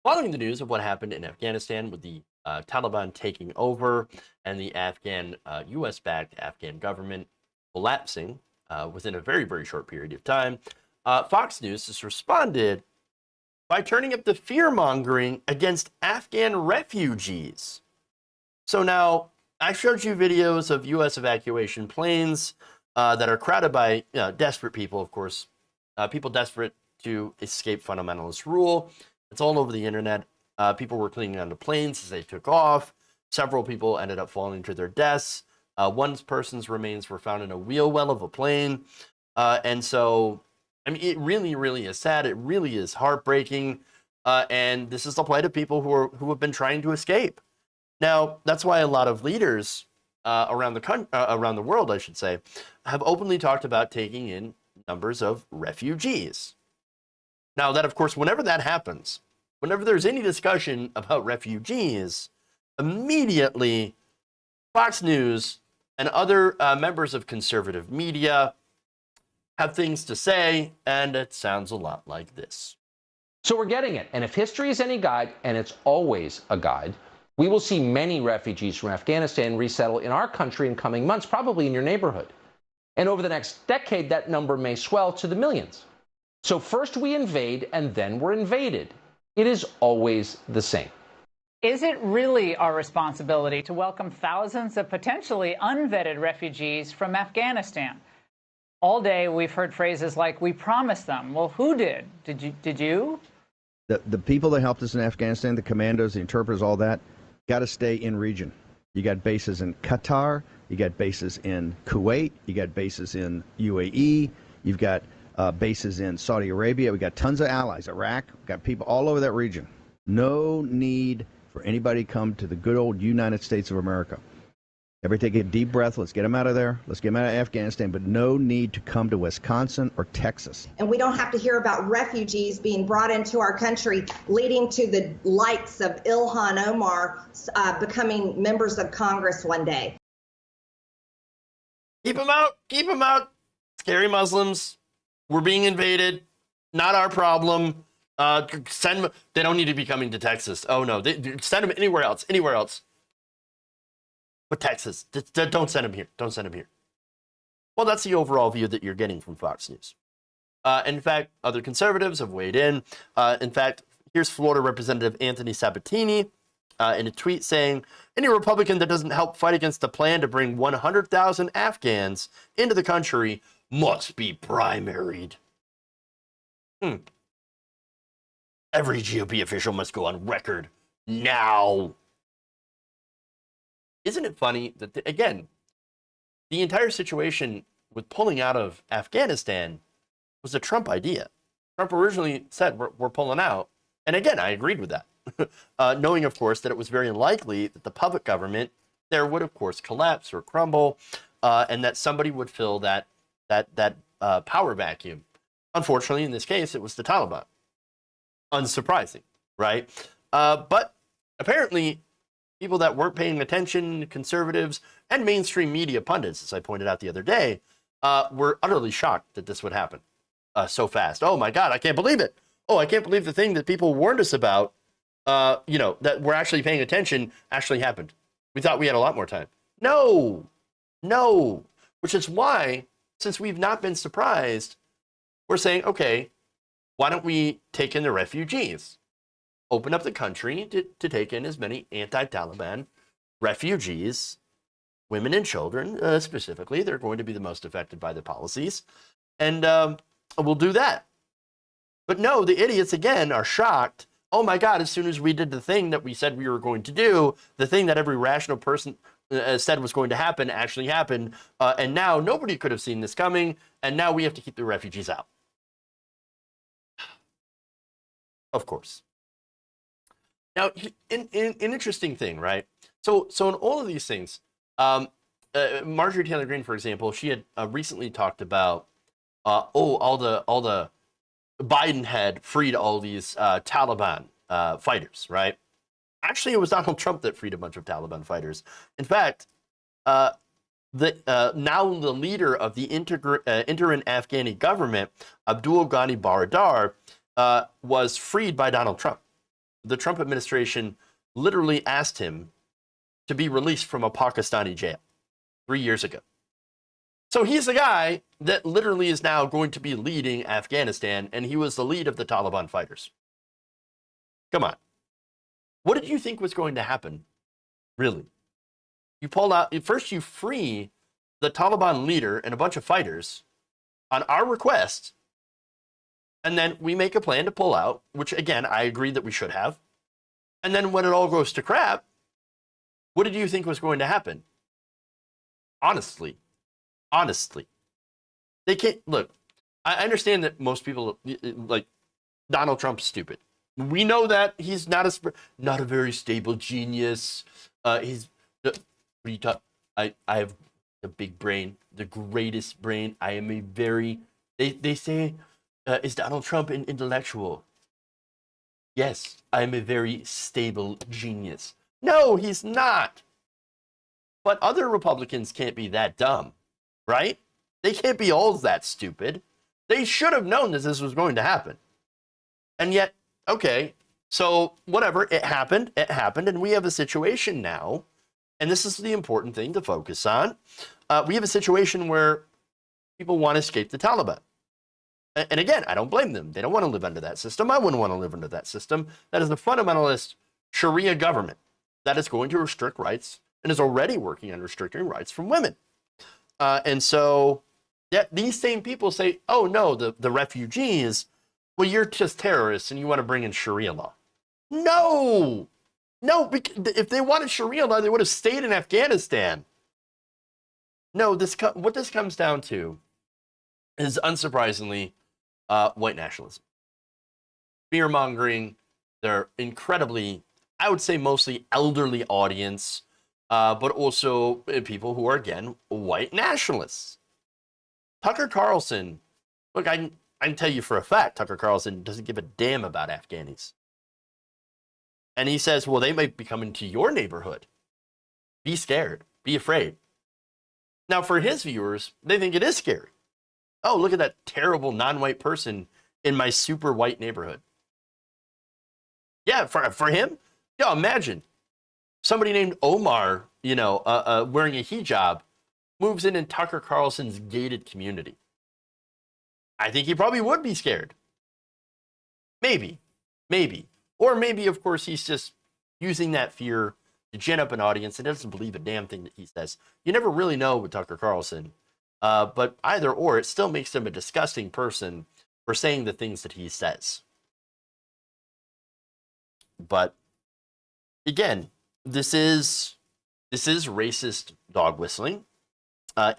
Following the news of what happened in Afghanistan with the Taliban taking over and the Afghan, U.S.-backed Afghan government collapsing within a very, very short period of time, Fox News has responded by turning up the fear-mongering against Afghan refugees. So now, I showed you videos of U.S. evacuation planes that are crowded by desperate people, of course, people desperate to escape fundamentalist rule. It's all over the internet. People were clinging onto planes as they took off. Several people ended up falling to their deaths. One person's remains were found in a wheel well of a plane. And so, I mean, it really, really is sad. It really is heartbreaking. And this is the plight of people who have been trying to escape. Now, that's why a lot of leaders around the world, I should say, have openly talked about taking in numbers of refugees. Now, that, of course, whenever that happens, whenever there's any discussion about refugees, immediately Fox News and other members of conservative media have things to say, and it sounds a lot like this. So we're getting it. And if history is any guide, and it's always a guide, we will see many refugees from Afghanistan resettle in our country in coming months, probably in your neighborhood. And over the next decade, that number may swell to the millions. So first we invade, and then we're invaded. It is always the same. Is it really our responsibility to welcome thousands of potentially unvetted refugees from Afghanistan? All day we've heard phrases like, we promised them. Well, who did? Did you? The people that helped us in Afghanistan, the commandos, the interpreters, all that, got to stay in region. You got bases in Qatar, you got bases in Kuwait, you got bases in UAE, you've got bases in Saudi Arabia. We got tons of allies, Iraq, we've got people all over that region. No need for anybody to come to the good old United States of America. Everybody take a deep breath. Let's get them out of there. Let's get them out of Afghanistan, but no need to come to Wisconsin or Texas. And we don't have to hear about refugees being brought into our country, leading to the likes of Ilhan Omar becoming members of Congress one day. Keep them out. Keep them out. Scary Muslims. We're being invaded. Not our problem. Send them. They don't need to be coming to Texas. Oh, no. Send them anywhere else. Anywhere else. But Texas, don't send them here. Don't send them here. Well, that's the overall view that you're getting from Fox News. In fact, other conservatives have weighed in. In fact, here's Florida Representative Anthony Sabatini in a tweet saying, any Republican that doesn't help fight against the plan to bring 100,000 Afghans into the country must be primaried. Every GOP official must go on record now. Isn't it funny that, again, the entire situation with pulling out of Afghanistan was a Trump idea. Trump originally said, we're pulling out. And again, I agreed with that. Knowing, of course, that it was very unlikely that the puppet government there would, of course, collapse or crumble, and that somebody would fill that power vacuum. Unfortunately, in this case, it was the Taliban. Unsurprising, right? But apparently, people that weren't paying attention, conservatives, and mainstream media pundits, as I pointed out the other day, were utterly shocked that this would happen so fast. Oh my God, I can't believe it. Oh, I can't believe the thing that people warned us about, that we're actually paying attention actually happened. We thought we had a lot more time. No. Which is why, since we've not been surprised, we're saying, okay, why don't we take in the refugees? Open up the country to take in as many anti-Taliban refugees, women and children specifically. They're going to be the most affected by the policies. And we'll do that. But no, the idiots, again, are shocked. Oh, my God, as soon as we did the thing that we said we were going to do, the thing that every rational person said was going to happen actually happened. And now nobody could have seen this coming. And now we have to keep the refugees out. Of course. Now, an interesting thing, right? So in all of these things, Marjorie Taylor Greene, for example, she had recently talked about, all the Biden had freed all these Taliban fighters, right? Actually, it was Donald Trump that freed a bunch of Taliban fighters. In fact, now the leader of the interim Afghani government, Abdul Ghani Baradar, was freed by Donald Trump. The Trump administration literally asked him to be released from a Pakistani jail 3 years ago. So he's the guy that literally is now going to be leading Afghanistan, and he was the lead of the Taliban fighters. Come on. What did you think was going to happen, really? You pull out, first you free the Taliban leader and a bunch of fighters on our request, and then we make a plan to pull out, which, again, I agree that we should have. And then when it all goes to crap, What did you think was going to happen? Honestly, they can't look. I understand that most people like Donald Trump's stupid. We know that he's not a very stable genius. He's what are you talking? I have a big brain, the greatest brain. I am a very. They say, is Donald Trump an intellectual? Yes, I am a very stable genius. No, he's not. But other Republicans can't be that dumb, right? They can't be all that stupid. They should have known that this was going to happen. And yet, okay, so whatever, it happened, and we have a situation now, and this is the important thing to focus on. We have a situation where people want to escape the Taliban. And again, I don't blame them. They don't want to live under that system. I wouldn't want to live under that system. That is a fundamentalist Sharia government that is going to restrict rights and is already working on restricting rights from women. And so these same people say, oh, no, the refugees, well, you're just terrorists and you want to bring in Sharia law. No, if they wanted Sharia law, they would have stayed in Afghanistan. No, what this comes down to is, unsurprisingly, white nationalism. Fear-mongering. They're incredibly, I would say, mostly elderly audience, but also people who are, again, white nationalists. Tucker Carlson, look, I can tell you for a fact, Tucker Carlson doesn't give a damn about Afghanis. And he says, well, they might be coming to your neighborhood. Be scared. Be afraid. Now, for his viewers, they think it is scary. Oh, look at that terrible non-white person in my super white neighborhood. Yeah, for him, yeah, imagine somebody named Omar, wearing a hijab, moves in Tucker Carlson's gated community. I think he probably would be scared. Maybe. Or maybe, of course, he's just using that fear to gin up an audience and doesn't believe a damn thing that he says. You never really know with Tucker Carlson. But either or, it still makes him a disgusting person for saying the things that he says. But again, this is racist dog whistling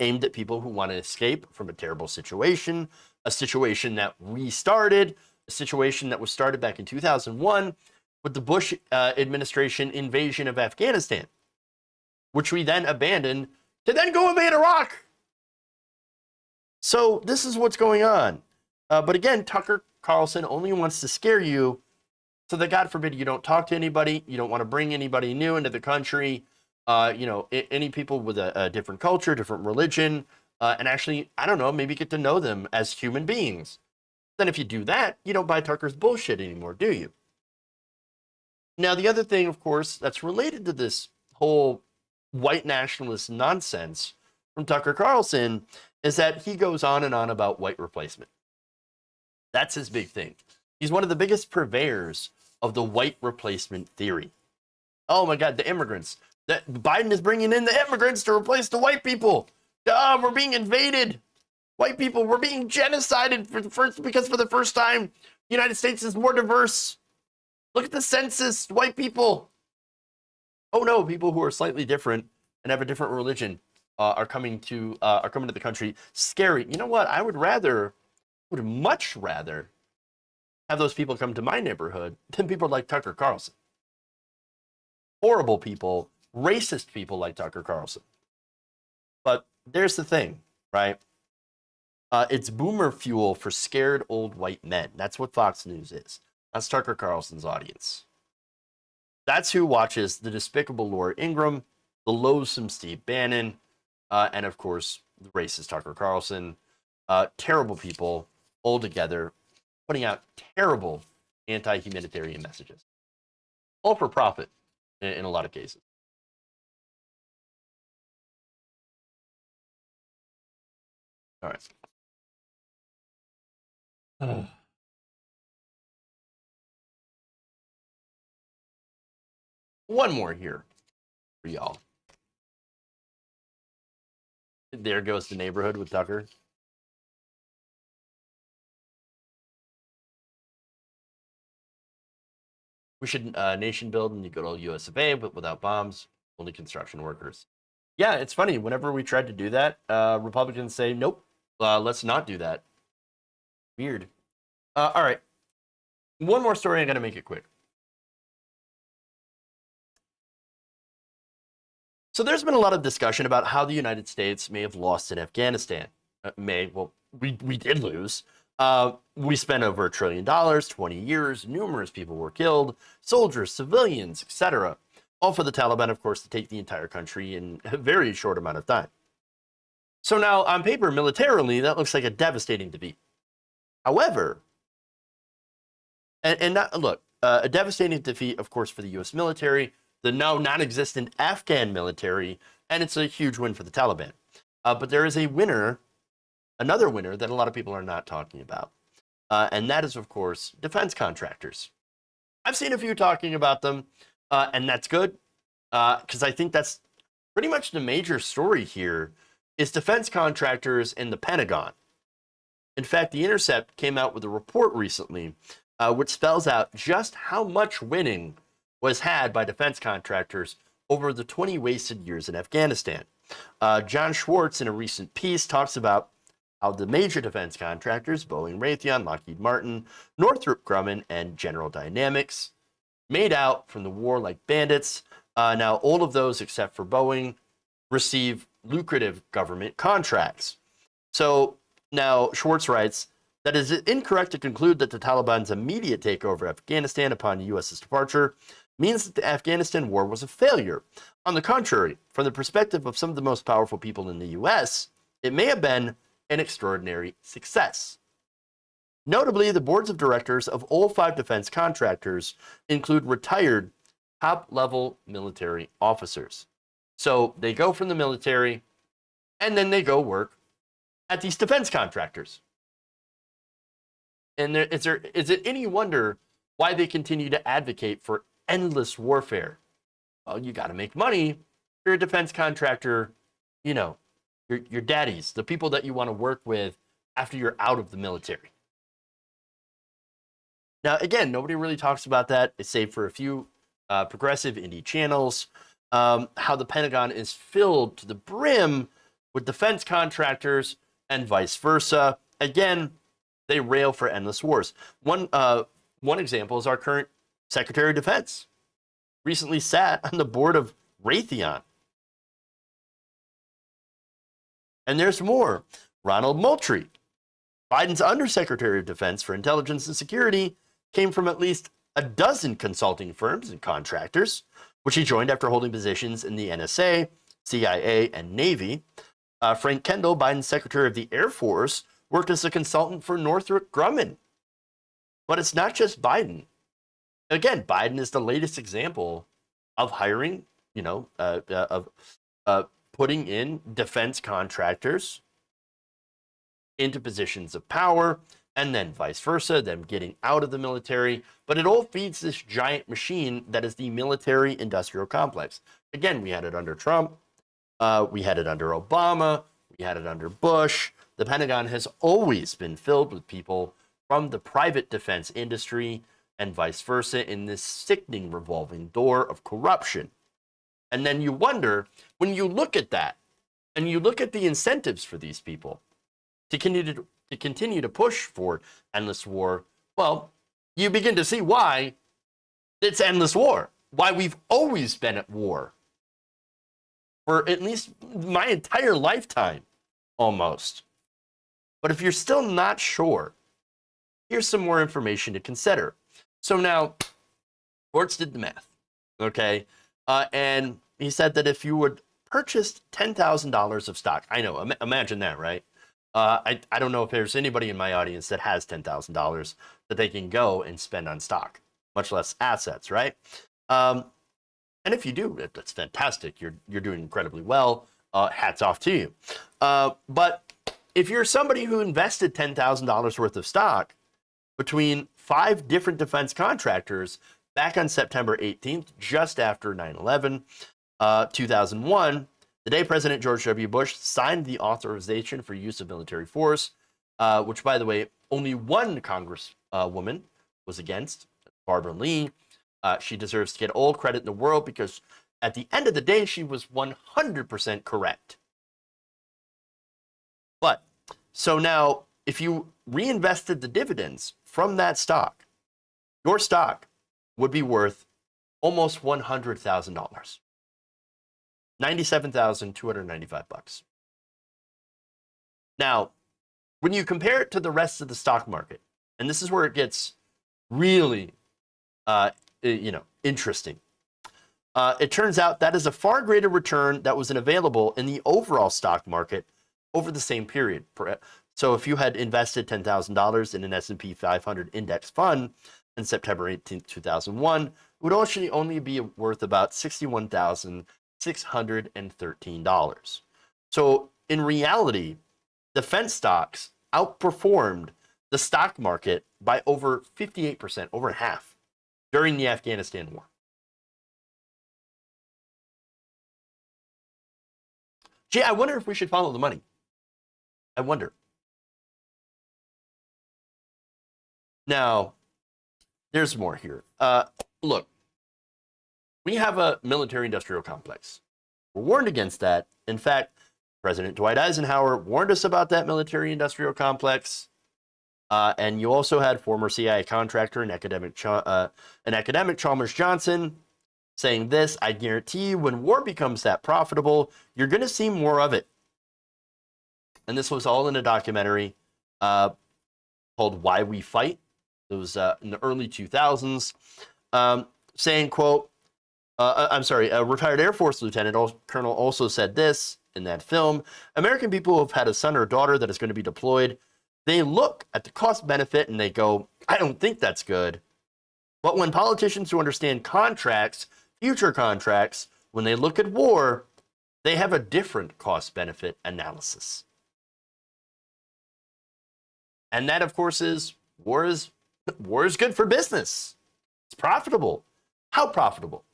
aimed at people who want to escape from a terrible situation, a situation that we started, a situation that was started back in 2001 with the Bush administration invasion of Afghanistan, which we then abandoned to then go invade Iraq. So this is what's going on. But again, Tucker Carlson only wants to scare you so that, God forbid, you don't talk to anybody, you don't want to bring anybody new into the country, any people with a different culture, different religion, and actually, I don't know, maybe get to know them as human beings. Then if you do that, you don't buy Tucker's bullshit anymore, do you? Now, the other thing, of course, that's related to this whole white nationalist nonsense from Tucker Carlson is that he goes on and on about white replacement. That's his big thing. He's one of the biggest purveyors of the white replacement theory. Oh my God, the immigrants. Biden is bringing in the immigrants to replace the white people. We're being invaded. White people, we're being genocided because for the first time, the United States is more diverse. Look at the census, white people. Oh no, people who are slightly different and have a different religion are coming to the country. Scary. You know what? I would much rather have those people come to my neighborhood than people like Tucker Carlson. Horrible people, racist people like Tucker Carlson. But there's the thing, right? It's boomer fuel for scared old white men. That's what Fox News is. That's Tucker Carlson's audience. That's who watches the despicable Laura Ingraham, the loathsome Steve Bannon, and of course, the racist Tucker Carlson. Terrible people all together, putting out terrible anti-humanitarian messages. All for profit in a lot of cases. All right. One more here for y'all. There goes the neighborhood with Tucker. We should nation build and you go to US of A, but without bombs. only construction workers. Yeah, it's funny. Whenever we tried to do that, Republicans say, nope, let's not do that. Weird. All right. One more story. I'm going to make it quick. So there's been a lot of discussion about how the United States may have lost in Afghanistan. We did lose. We spent over $1 trillion, 20 years, numerous people were killed, soldiers, civilians, etc. All for the Taliban, of course, to take the entire country in a very short amount of time. So now, on paper, militarily, that looks like a devastating defeat. However, a devastating defeat, of course, for the U.S. military, the now non-existent Afghan military, and it's a huge win for the Taliban. But there is a winner, another winner that a lot of people are not talking about. And that is, of course, defense contractors. I've seen a few talking about them, and that's good, because I think that's pretty much the major story here is defense contractors in the Pentagon. In fact, The Intercept came out with a report recently which spells out just how much winning was had by defense contractors over the 20 wasted years in Afghanistan. John Schwartz, in a recent piece, talks about how the major defense contractors, Boeing, Raytheon, Lockheed Martin, Northrop Grumman, and General Dynamics, made out from the war like bandits. Now, all of those, except for Boeing, receive lucrative government contracts. So now Schwartz writes that it is incorrect to conclude that the Taliban's immediate takeover of Afghanistan upon the U.S.'s departure means that the Afghanistan war was a failure. On the contrary, from the perspective of some of the most powerful people in the U.S., it may have been an extraordinary success. Notably, the boards of directors of all 5 defense contractors include retired top-level military officers. So they go from the military, and then they go work at these defense contractors. And is it any wonder why they continue to advocate for endless warfare? Well, you got to make money. You're a defense contractor, you know, your daddies, the people that you want to work with after you're out of the military. Now, again, nobody really talks about that, save for a few progressive indie channels, how the Pentagon is filled to the brim with defense contractors and vice versa. Again, they rail for endless wars. One example is our current Secretary of Defense. Recently sat on the board of Raytheon. And there's more. Ronald Moultrie, Biden's Undersecretary of Defense for Intelligence and Security, came from at least a dozen consulting firms and contractors, which he joined after holding positions in the NSA, CIA, and Navy. Frank Kendall, Biden's Secretary of the Air Force, worked as a consultant for Northrop Grumman. But it's not just Biden. Again, Biden is the latest example of hiring, putting in defense contractors into positions of power, and then vice versa, them getting out of the military. But it all feeds this giant machine that is the military-industrial complex. Again, we had it under Trump. We had it under Obama. We had it under Bush. The Pentagon has always been filled with people from the private defense industry and vice versa in this sickening revolving door of corruption. And then you wonder, when you look at that, and you look at the incentives for these people to continue to push for endless war, well, you begin to see why it's endless war, why we've always been at war for at least my entire lifetime, almost. But if you're still not sure, here's some more information to consider. So now, Schwartz did the math, okay? And he said that if you would purchase $10,000 of stock, I know, imagine that, right? I don't know if there's anybody in my audience that has $10,000 that they can go and spend on stock, much less assets, right? And if you do, that's fantastic. You're doing incredibly well. Hats off to you. But if you're somebody who invested $10,000 worth of stock between 5 different defense contractors back on September 18th, just after 9/11, 2001, the day President George W. Bush signed the authorization for use of military force, which, by the way, only one Congresswoman was against, Barbara Lee. She deserves to get all credit in the world because at the end of the day, she was 100% correct. But, so now, if you reinvested the dividends from that stock, your stock would be worth almost $100,000. $97,295. Now, when you compare it to the rest of the stock market, and this is where it gets really, interesting. It turns out that is a far greater return that was available in the overall stock market over the same period. So if you had invested $10,000 in an S&P 500 index fund on September 18, 2001, it would actually only be worth about $61,613. So in reality, defense stocks outperformed the stock market by over 58%, over half, during the Afghanistan war. Gee, I wonder if we should follow the money. I wonder. Now, there's more here. Look, we have a military-industrial complex. We're warned against that. In fact, President Dwight Eisenhower warned us about that military-industrial complex. And you also had former CIA contractor and academic Chalmers Johnson saying this: I guarantee you, when war becomes that profitable, you're going to see more of it. And this was all in a documentary called Why We Fight. It was in the early 2000s, saying, quote, a retired Air Force lieutenant colonel also said this in that film: American people who have had a son or daughter that is going to be deployed, they look at the cost benefit and they go, I don't think that's good. But when politicians who understand contracts, future contracts, when they look at war, they have a different cost benefit analysis. And that, of course, is war is good for business. It's profitable. How profitable?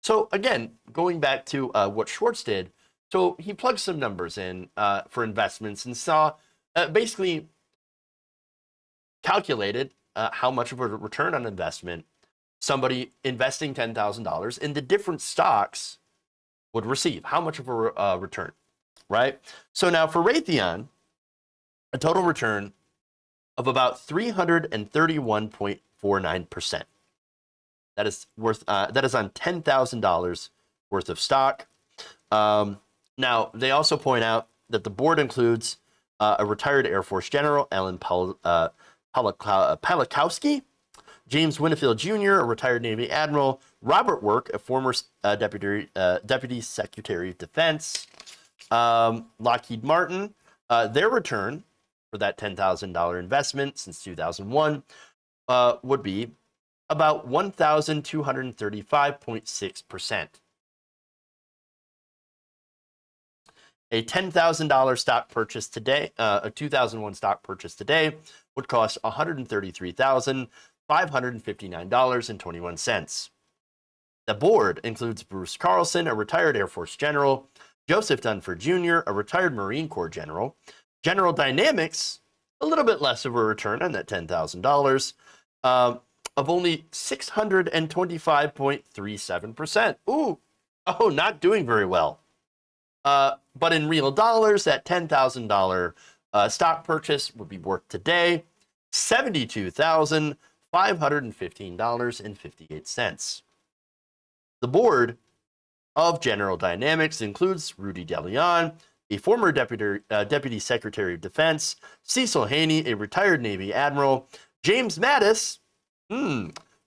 So again, going back to what Schwartz did, so he plugged some numbers in for investments and saw basically calculated how much of a return on investment somebody investing $10,000 in the different stocks would receive. How much of a return, right? So now for Raytheon, a total return of about 331.49%. That is worth. That is on $10,000 worth of stock. Now they also point out that the board includes a retired Air Force general, Alan Pawlikowski, James Winfield Jr., a retired Navy admiral, Robert Work, a former deputy secretary of defense, Lockheed Martin. Their return for that $10,000 investment since 2001 would be about 1,235.6%. A $10,000 stock purchase today, a 2001 stock purchase today, would cost $133,559.21. The board includes Bruce Carlson, a retired Air Force general, Joseph Dunford Jr., a retired Marine Corps general, General Dynamics, a little bit less of a return on that $10,000, of only 625.37%. Ooh, oh, not doing very well. But in real dollars, that $10,000 stock purchase would be worth today $72,515.58. The board of General Dynamics includes Rudy DeLeon, a former deputy secretary of defense, Cecil Haney, a retired Navy admiral, James Mattis,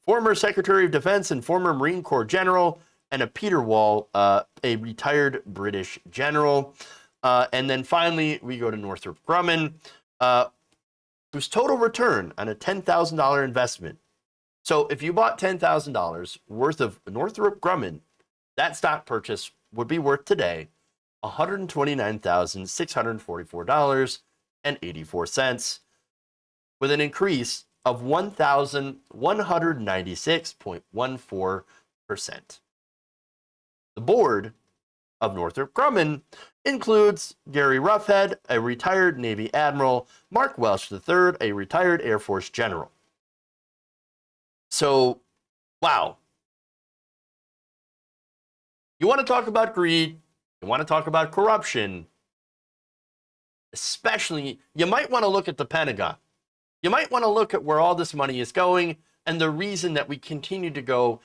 former secretary of defense and former Marine Corps general, and a Peter Wall, a retired British general. And then finally, we go to Northrop Grumman, whose total return on a $10,000 investment. So if you bought $10,000 worth of Northrop Grumman, that stock purchase would be worth today $129,644.84, with an increase of 1,196.14%. The board of Northrop Grumman includes Gary Ruffhead, a retired Navy admiral, Mark Welsh III, a retired Air Force general. So, wow. You want to talk about greed, you want to talk about corruption, especially, you might want to look at the Pentagon. You might want to look at where all this money is going and the reason that we continue to go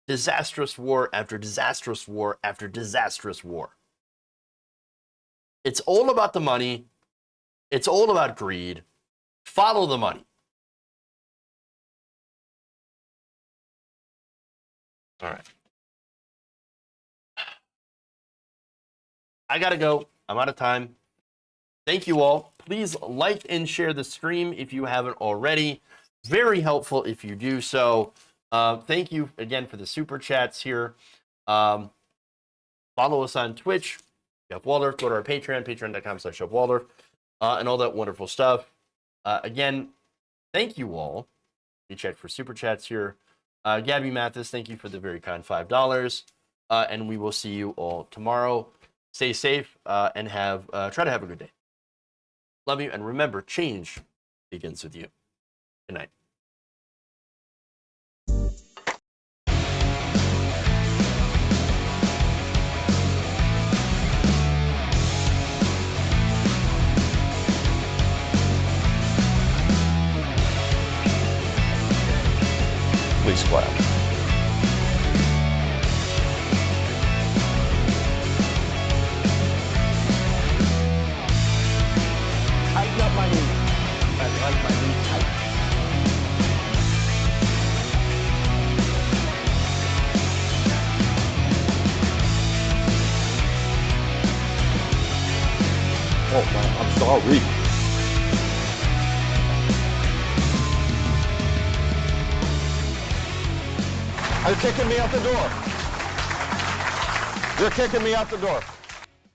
disastrous war after disastrous war after disastrous war. It's all about the money. It's all about greed. Follow the money. All right. I got to go. I'm out of time. Thank you all. Please like and share the stream if you haven't already. Very helpful if you do so. Thank you again for the super chats here. Follow us on Twitch, Jeff Waldorf. Go to our Patreon, patreon.com/Jeff Waldorf, and all that wonderful stuff. Again, thank you all. You check for super chats here. Gabby Mathis, thank you for the very kind $5. And we will see you all tomorrow. Stay safe and try to have a good day. Love you, and remember, change begins with you. Good night. Please clap. Tighten up my knee. I like my knee tight. Oh, man, I'm sorry. They're kicking me out the door. They're kicking me out the door.